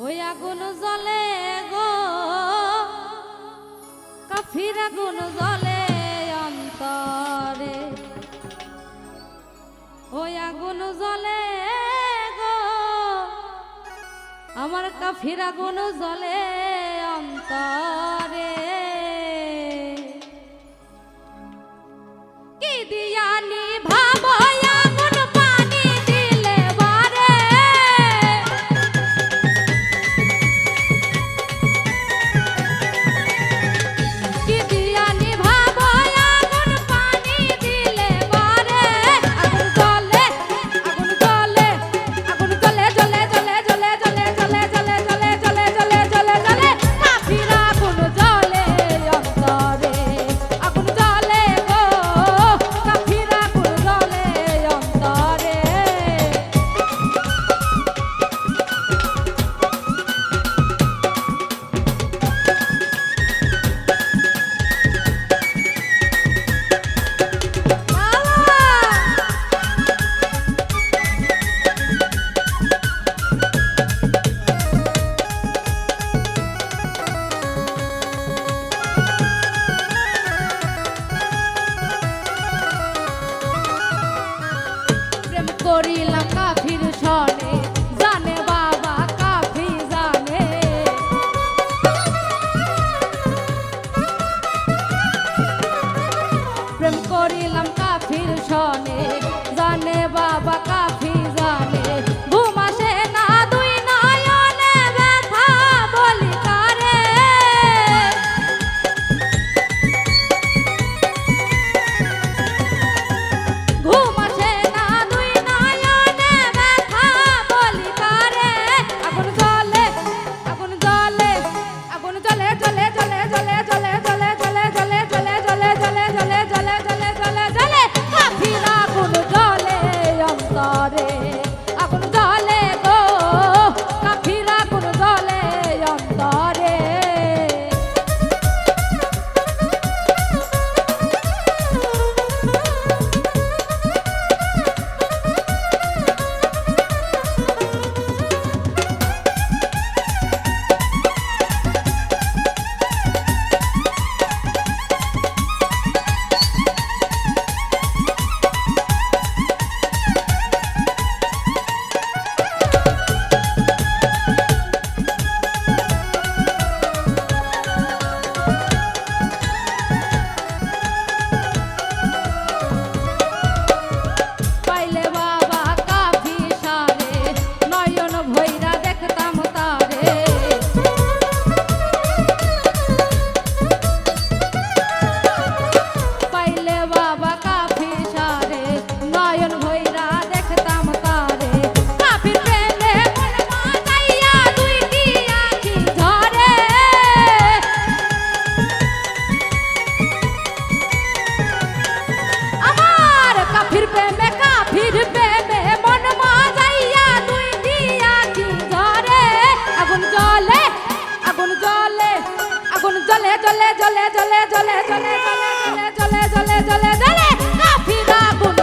ওই আগুন জ্বলে গো কাফির আগুন জ্বলে অন্তরে, ওই আগুন জ্বলে গো আমার কাফির আগুন জ্বলে অন্তরে। কি দিয়া নিভাবো আগুন পানি দিলে বারে, কি দিয়া নিভাবো আগুন পানি দিলে বারে। আগুন জ্বলে আগুন জ্বলে আগুন জ্বলে জ্বলে জ্বলে জ্বলে জ্বলে জ্বলে জ্বলে জ্বলে জ্বলে জ্বলে জ্বলে জ্বলে কাফির আগুন জ্বলে অন্তরে, আগুন জ্বলে গো কাফির আগুন জ্বলে অন্তরে। প্রেম করিলাম কাফির সনে, জানে বাবা কাফি জানে। প্রেম করিলাম কাফির সনে, জানে বাবা কাফি জানে। ঘুম আসে না দুই নয়নে ব্যথা বলি কারে, ঘুম আসে না দুই নয়নে ব্যথা বলি কারে। আগুন জ্বলে আগুন জ্বলে আগুন জ্বলে জ্বলে জ্বলে জ্বলে জ্বলে জ্বলে জ্বলে জ্বলে জ্বলে জ্বলে জ্বলে জ্বলে জ্বলে জ্বলে জ্বলে জ্বলে কাফির আগুন জ্বলে অন্তরে, আগুন জ্বলে গো কাফির আগুন জ্বলে অন্তরে। পাইলে বাবা কাফি সারে নয়ন ভৈরা দেখতাম তারে, পাইলে বাবা কাফি সারে নয়ন ভৈরা দেখতাম তারে। কাফির প্রেমে মন মাতাইয়া দুইটি আঁখি ঝরে, আমার কাফির প্রেমে মন মাজাইয়া দুইটি আঁখি ঝরে। আগুন জ্বলে আগুন জ্বলে আগুন জ্বলে জ্বলে জ্বলে জ্বলে জ্বলে জ্বলে জ্বলে জ্বলে জ্বলে জ্বলে জ্বলে কাফির আগুন